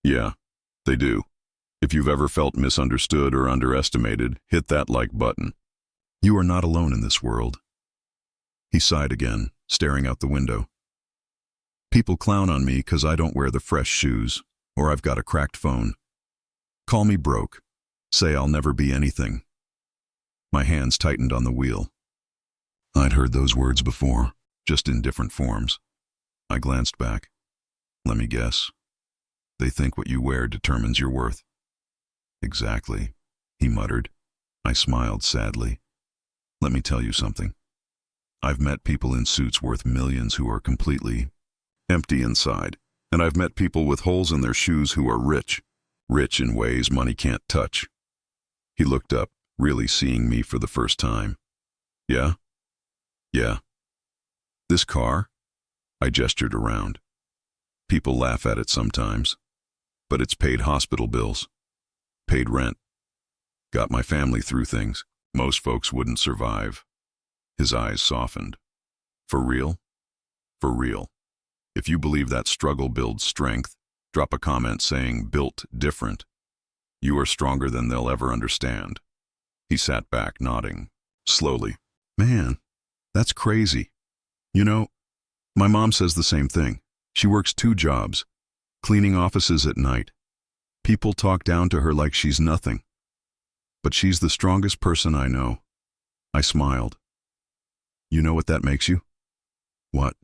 "Yeah, they do. If you've ever felt misunderstood or underestimated, hit that like button. You are not alone in this world." He sighed again, staring out the window. "People clown on me 'cause I don't wear the fresh shoes, or I've got a cracked phone. Call me broke. Say I'll never be anything." My hands tightened on the wheel. I'd heard those words before, just in different forms. I glanced back. "Let me guess. They think what you wear determines your worth." "Exactly," he muttered. I smiled sadly. "Let me tell you something. I've met people in suits worth millions who are completely empty inside, and I've met people with holes in their shoes who are rich in ways money can't touch." He looked up, really seeing me for the first time. "Yeah? Yeah. This car?" I gestured around. "People laugh at it sometimes, but it's paid hospital bills, paid rent, got my family through things most folks wouldn't survive." His eyes softened. "For real? For real. If you believe that struggle builds strength, drop a comment saying built different. You are stronger than they'll ever understand." He sat back, nodding, slowly. "Man, that's crazy. You know, my mom says the same thing. She works 2 jobs, cleaning offices at night. People talk down to her like she's nothing. But she's the strongest person I know." I smiled. "You know what that makes you?" "What?"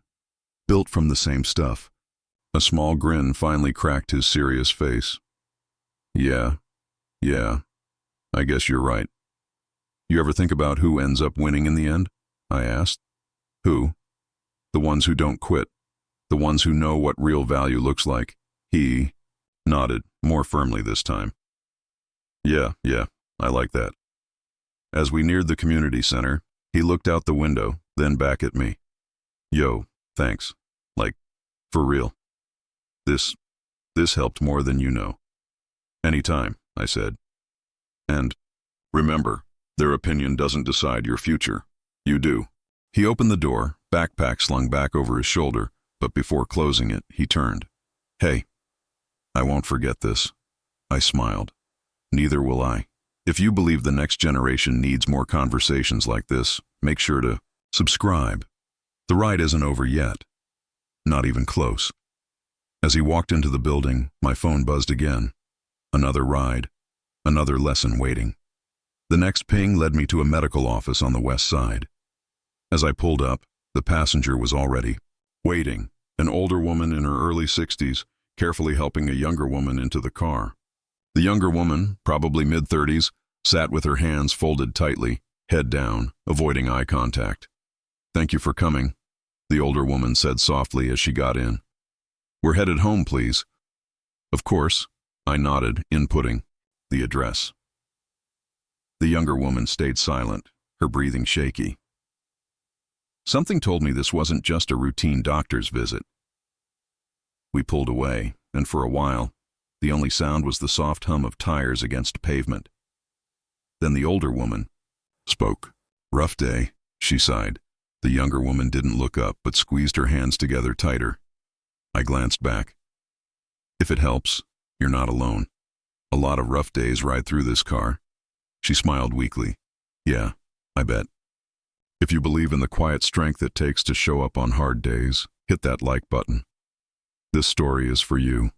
"Built from the same stuff." A small grin finally cracked his serious face. Yeah, I guess you're right." "You ever think about who ends up winning in the end?" I asked. "Who?" "The ones who don't quit. The ones who know what real value looks like." He nodded, more firmly this time. Yeah, I like that." As we neared the community center, he looked out the window, then back at me. "Yo, thanks. Like, for real. This helped more than you know." "Anytime," I said. "And remember, their opinion doesn't decide your future. You do." He opened the door, backpack slung back over his shoulder, but before closing it, he turned. "Hey, I won't forget this." I smiled. "Neither will I. If you believe the next generation needs more conversations like this, make sure to subscribe. The ride isn't over yet. Not even close." As he walked into the building, my phone buzzed again. Another ride, another lesson waiting. The next ping led me to a medical office on the west side. As I pulled up, the passenger was already waiting, an older woman in her early 60s, carefully helping a younger woman into the car. The younger woman, probably mid-30s, sat with her hands folded tightly, head down, avoiding eye contact. "Thank you for coming," the older woman said softly as she got in. "We're headed home, please." "Of course," I nodded, inputting the address. The younger woman stayed silent, her breathing shaky. Something told me this wasn't just a routine doctor's visit. We pulled away, and for a while, the only sound was the soft hum of tires against pavement. Then the older woman spoke. "Rough day," she sighed. The younger woman didn't look up, but squeezed her hands together tighter. I glanced back. "If it helps, you're not alone. A lot of rough days ride through this car." She smiled weakly. "Yeah, I bet." If you believe in the quiet strength it takes to show up on hard days, hit that like button. This story is for you.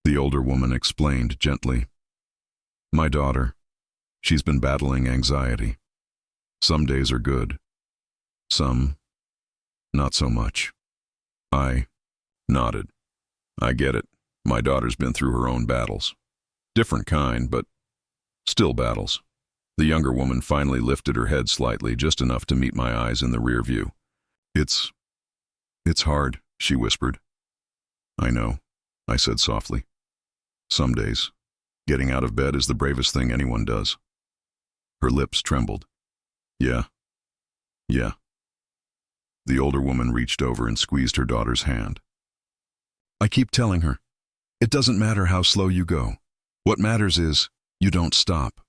The older woman explained gently. My daughter, she's been battling anxiety. Some days are good. Some, not so much. I nodded. I get it. My daughter's been through her own battles. Different kind, but still battles. The younger woman finally lifted her head slightly, just enough to meet my eyes in the rear view. It's hard, she whispered. I know, I said softly. Some days, getting out of bed is the bravest thing anyone does. Her lips trembled. Yeah. The older woman reached over and squeezed her daughter's hand. I keep telling her, it doesn't matter how slow you go. What matters is, you don't stop.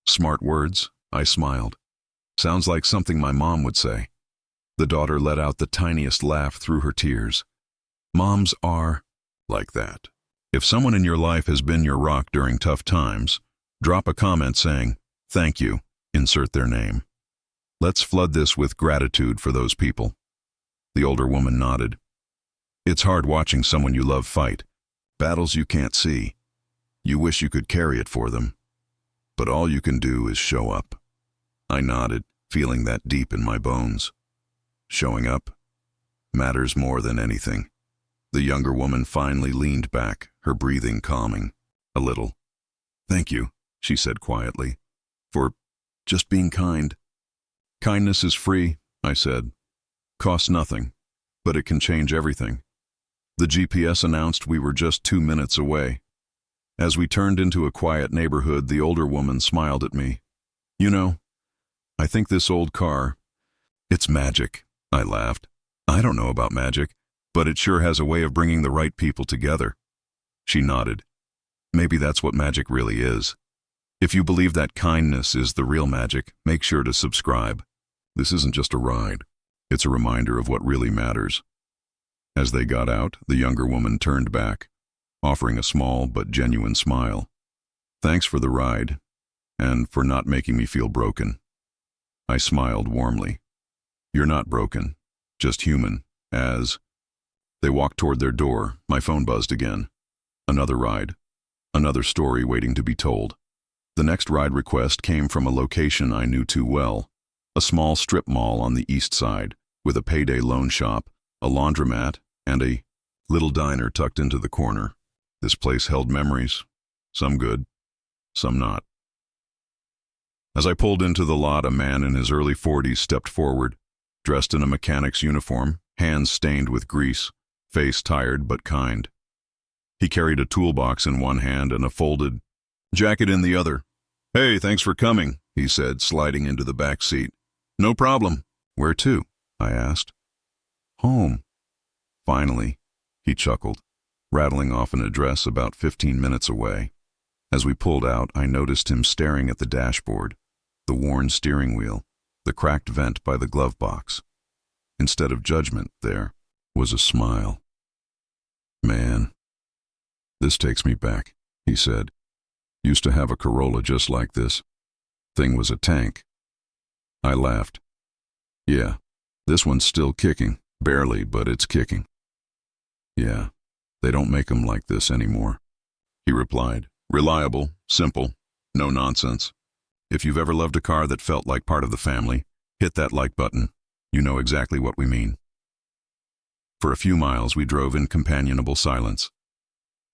Smart words, I smiled. Sounds like something my mom would say. The daughter let out the tiniest laugh through her tears. Moms are like that. If someone in your life has been your rock during tough times, drop a comment saying, thank you, insert their name. Let's flood this with gratitude for those people. The older woman nodded. It's hard watching someone you love fight. Battles you can't see. You wish you could carry it for them. But all you can do is show up. I nodded, feeling that deep in my bones. Showing up matters more than anything. The younger woman finally leaned back, her breathing calming. A little. Thank you, she said quietly, for just being kind. Kindness is free, I said. Costs nothing, but it can change everything. The GPS announced we were just 2 minutes away. As we turned into a quiet neighborhood, the older woman smiled at me. You know, I think this old car, it's magic, I laughed. I don't know about magic, but it sure has a way of bringing the right people together. She nodded. Maybe that's what magic really is. If you believe that kindness is the real magic, make sure to subscribe. This isn't just a ride. It's a reminder of what really matters. As they got out, the younger woman turned back, offering a small but genuine smile. Thanks for the ride, and for not making me feel broken. I smiled warmly. You're not broken, just human, as... They walked toward their door. My phone buzzed again. Another ride. Another story waiting to be told. The next ride request came from a location I knew too well. A small strip mall on the east side, with a payday loan shop, a laundromat, and a little diner tucked into the corner. This place held memories. Some good, some not. As I pulled into the lot, a man in his early 40s stepped forward, dressed in a mechanic's uniform, hands stained with grease, face tired but kind. He carried a toolbox in one hand and a folded jacket in the other. Hey, thanks for coming, he said, sliding into the back seat. No problem. Where to? I asked. Home. Finally, he chuckled, rattling off an address about 15 minutes away. As we pulled out, I noticed him staring at the dashboard, the worn steering wheel, the cracked vent by the glove box. Instead of judgment, there was a smile. Man, this takes me back, he said. Used to have a Corolla just like this. Thing was a tank. I laughed. Yeah, this one's still kicking. Barely, but it's kicking. Yeah, they don't make them like this anymore, he replied. Reliable, simple, no nonsense. If you've ever loved a car that felt like part of the family, hit that like button. You know exactly what we mean. For a few miles, we drove in companionable silence.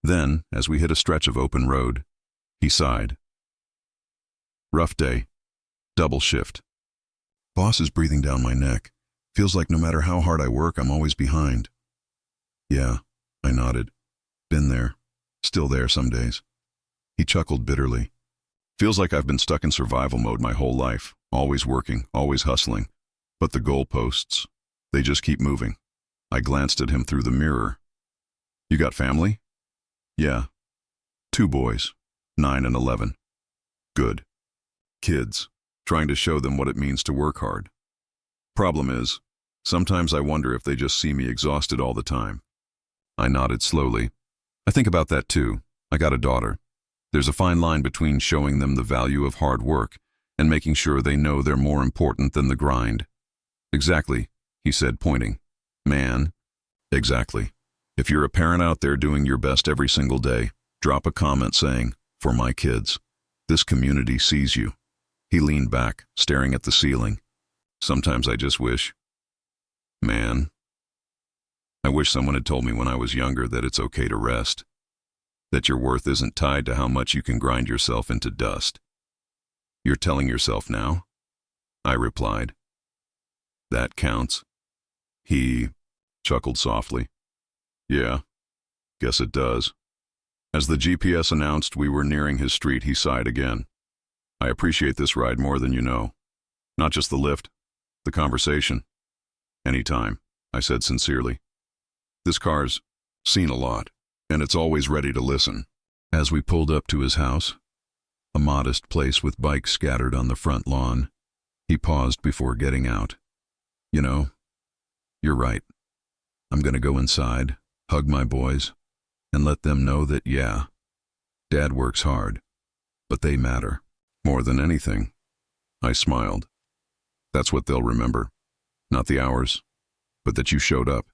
Then, as we hit a stretch of open road, he sighed. Rough day. Double shift. Boss is breathing down my neck. Feels like no matter how hard I work, I'm always behind. Yeah, I nodded. Been there. Still there some days. He chuckled bitterly. Feels like I've been stuck in survival mode my whole life. Always working, always hustling. But the goalposts, they just keep moving. I glanced at him through the mirror. You got family? Yeah. 2 boys, 9 and 11. Good. Kids, trying to show them what it means to work hard. Problem is, sometimes I wonder if they just see me exhausted all the time. I nodded slowly. I think about that too. I got a daughter. There's a fine line between showing them the value of hard work and making sure they know they're more important than the grind. Exactly, he said, pointing. Man. Exactly. If you're a parent out there doing your best every single day, drop a comment saying, "For my kids." This community sees you. He leaned back, staring at the ceiling. Sometimes I just wish. Man. I wish someone had told me when I was younger that it's okay to rest. That your worth isn't tied to how much you can grind yourself into dust. You're telling yourself now? I replied. That counts. He chuckled softly. Yeah, guess it does. As the GPS announced we were nearing his street, he sighed again. I appreciate this ride more than you know. Not just the lift, the conversation. Anytime, I said sincerely. This car's seen a lot, and it's always ready to listen. As we pulled up to his house, a modest place with bikes scattered on the front lawn, he paused before getting out. You know, you're right. I'm gonna go inside, hug my boys, and let them know that, yeah, Dad works hard, but they matter. More than anything. I smiled. That's what they'll remember. Not the hours, but that you showed up.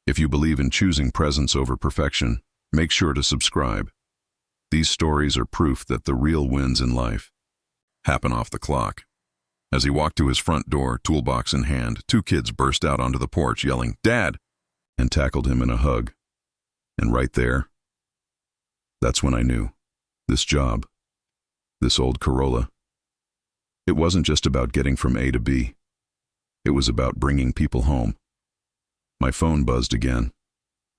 If you believe in choosing presence over perfection, make sure to subscribe. These stories are proof that the real wins in life happen off the clock. As he walked to his front door, toolbox in hand, two kids burst out onto the porch yelling, "Dad!" and tackled him in a hug. And right there, that's when I knew. This job, this old Corolla, it wasn't just about getting from A to B. It was about bringing people home. My phone buzzed again.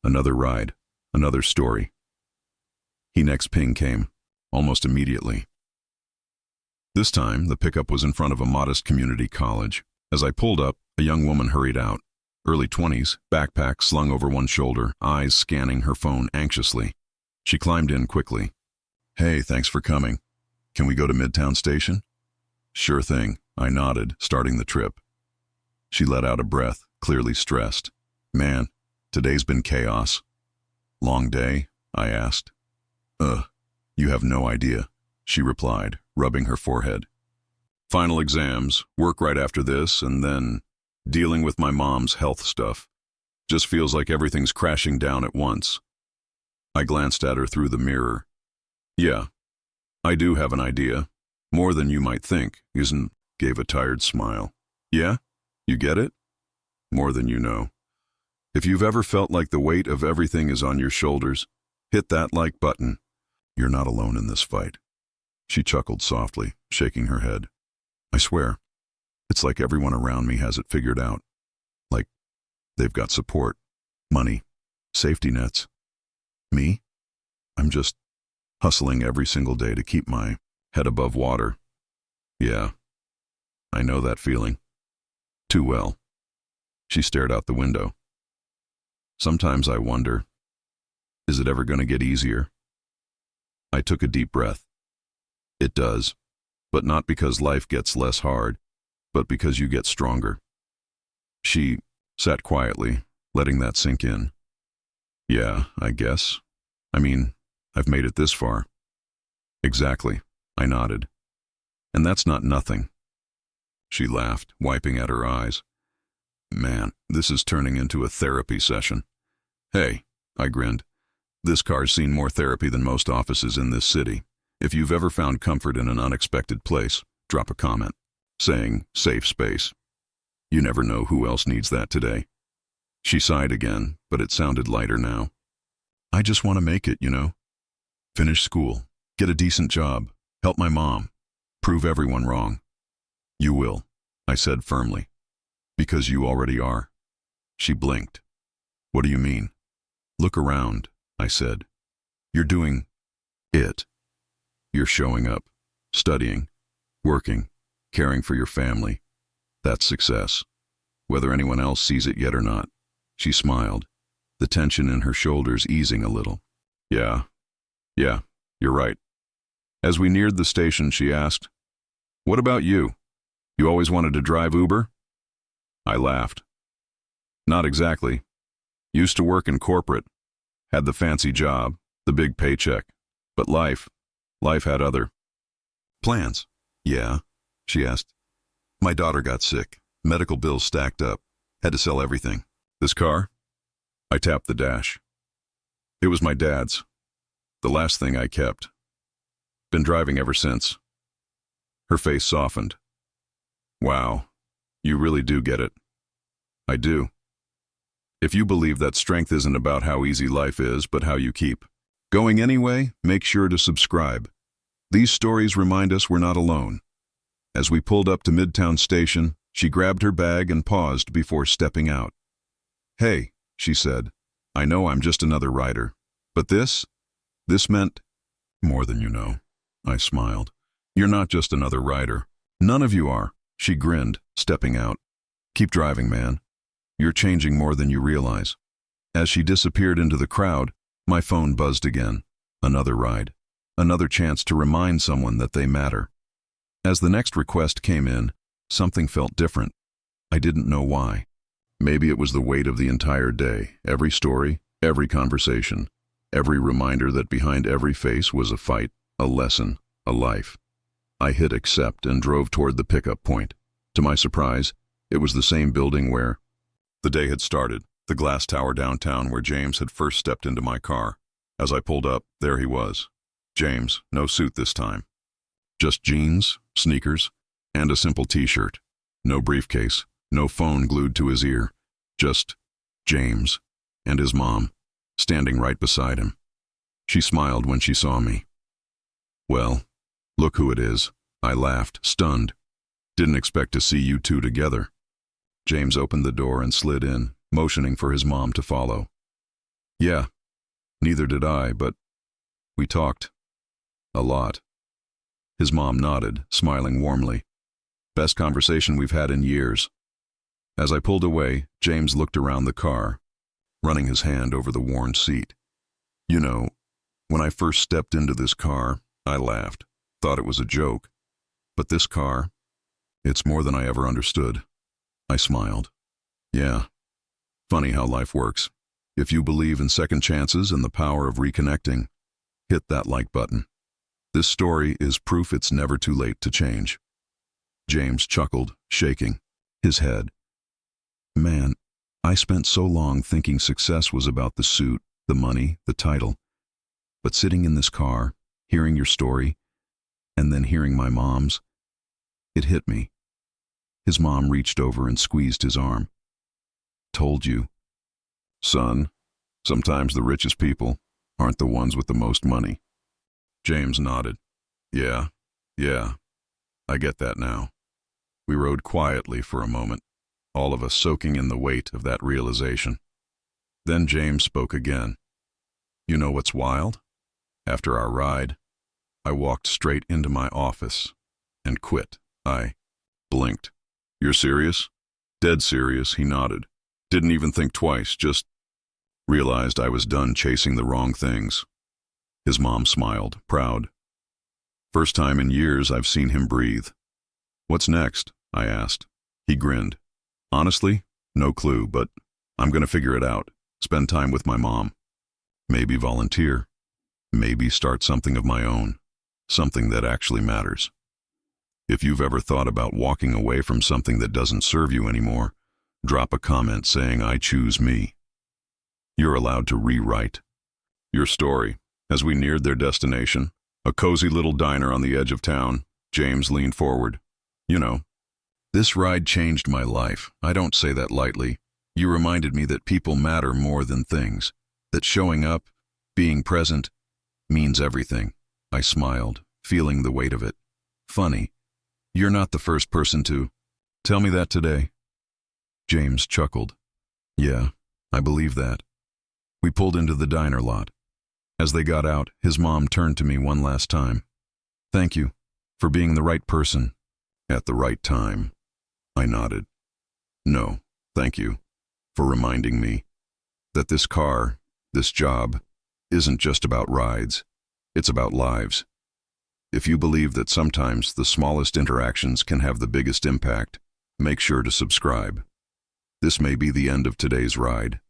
Another ride, another story. Next ping came, almost immediately. This time, the pickup was in front of a modest community college. As I pulled up, a young woman hurried out. Early 20s, backpack slung over one shoulder, eyes scanning her phone anxiously. She climbed in quickly. Hey, thanks for coming. Can we go to Midtown Station? Sure thing, I nodded, starting the trip. She let out a breath, clearly stressed. Man, today's been chaos. Long day? I asked. You have no idea, she replied, rubbing her forehead. Final exams, work right after this, and then dealing with my mom's health stuff. Just feels like everything's crashing down at once. I glanced at her through the mirror. Yeah, I do have an idea. More than you might think, gave a tired smile. Yeah? You get it? More than you know. If you've ever felt like the weight of everything is on your shoulders, hit that like button. You're not alone in this fight. She chuckled softly, shaking her head. I swear, it's like everyone around me has it figured out. Like, they've got support, money, safety nets. Me? I'm just hustling every single day to keep my head above water. Yeah, I know that feeling. Too well. She stared out the window. Sometimes I wonder, is it ever going to get easier? I took a deep breath. It does, but not because life gets less hard, but because you get stronger. She sat quietly, letting that sink in. Yeah, I guess. I mean, I've made it this far. Exactly, I nodded. And that's not nothing. She laughed, wiping at her eyes. Man, this is turning into a therapy session. Hey, I grinned. This car's seen more therapy than most offices in this city. If you've ever found comfort in an unexpected place, drop a comment, saying, safe space. You never know who else needs that today. She sighed again, but it sounded lighter now. I just want to make it, you know. Finish school, get a decent job, help my mom, prove everyone wrong. You will, I said firmly. Because you already are. She blinked. What do you mean? Look around, I said. You're doing it. You're showing up, studying, working, caring for your family. That's success. Whether anyone else sees it yet or not. She smiled, the tension in her shoulders easing a little. Yeah, you're right. As we neared the station, she asked, What about you? You always wanted to drive Uber? I laughed. Not exactly. Used to work in corporate. Had the fancy job, the big paycheck. But life had other plans. Yeah, she asked. My daughter got sick. Medical bills stacked up. Had to sell everything. This car? I tapped the dash. It was my dad's. The last thing I kept. Been driving ever since. Her face softened. Wow, you really do get it. I do. If you believe that strength isn't about how easy life is, but how you keep going anyway, make sure to subscribe. These stories remind us we're not alone. As we pulled up to Midtown Station, she grabbed her bag and paused before stepping out. Hey, she said, I know I'm just another rider, but this meant more than you know. I smiled. You're not just another rider. None of you are, she grinned, stepping out. Keep driving, man. You're changing more than you realize. As she disappeared into the crowd, my phone buzzed again. Another ride. Another chance to remind someone that they matter. As the next request came in, something felt different. I didn't know why. Maybe it was the weight of the entire day, every story, every conversation, every reminder that behind every face was a fight, a lesson, a life. I hit accept and drove toward the pickup point. To my surprise, it was the same building where the day had started, the glass tower downtown where James had first stepped into my car. As I pulled up, there he was. James, no suit this time. Just jeans, sneakers, and a simple t-shirt. No briefcase, no phone glued to his ear. Just James and his mom, standing right beside him. She smiled when she saw me. Well, look who it is. I laughed, stunned. Didn't expect to see you two together. James opened the door and slid in, motioning for his mom to follow. Yeah, neither did I, but we talked. A lot. His mom nodded, smiling warmly. Best conversation we've had in years. As I pulled away, James looked around the car, running his hand over the worn seat. You know, when I first stepped into this car, I laughed, thought it was a joke. But this car, it's more than I ever understood. I smiled. Yeah, funny how life works. If you believe in second chances and the power of reconnecting, hit that like button. This story is proof it's never too late to change. James chuckled, shaking his head. Man, I spent so long thinking success was about the suit, the money, the title. But sitting in this car, hearing your story, and then hearing my mom's, it hit me. His mom reached over and squeezed his arm. Told you. Son, sometimes the richest people aren't the ones with the most money. James nodded. Yeah, I get that now. We rode quietly for a moment, all of us soaking in the weight of that realization. Then James spoke again. You know what's wild? After our ride, I walked straight into my office and quit. I blinked. You're serious? Dead serious, he nodded. Didn't even think twice, just realized I was done chasing the wrong things. His mom smiled, proud. First time in years I've seen him breathe. What's next? I asked. He grinned. Honestly, no clue, but I'm gonna figure it out. Spend time with my mom. Maybe volunteer. Maybe start something of my own. Something that actually matters. If you've ever thought about walking away from something that doesn't serve you anymore, drop a comment saying I choose me. You're allowed to rewrite your story. As we neared their destination, a cozy little diner on the edge of town, James leaned forward. You know, this ride changed my life. I don't say that lightly. You reminded me that people matter more than things, that showing up, being present, means everything. I smiled, feeling the weight of it. Funny, you're not the first person to tell me that today. James chuckled. Yeah, I believe that. We pulled into the diner lot. As they got out, his mom turned to me one last time. Thank you for being the right person at the right time. I nodded. No, thank you for reminding me that this car, this job, isn't just about rides. It's about lives. If you believe that sometimes the smallest interactions can have the biggest impact, make sure to subscribe. This may be the end of today's ride,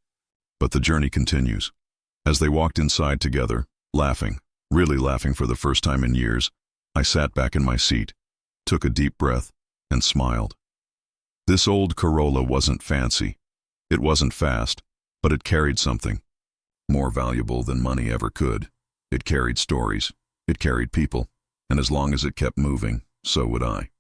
but the journey continues. As they walked inside together, laughing, really laughing for the first time in years, I sat back in my seat. took a deep breath, and smiled. This old Corolla wasn't fancy. It wasn't fast, but it carried something. More valuable than money ever could. It carried stories. It carried people. And as long as it kept moving, so would I.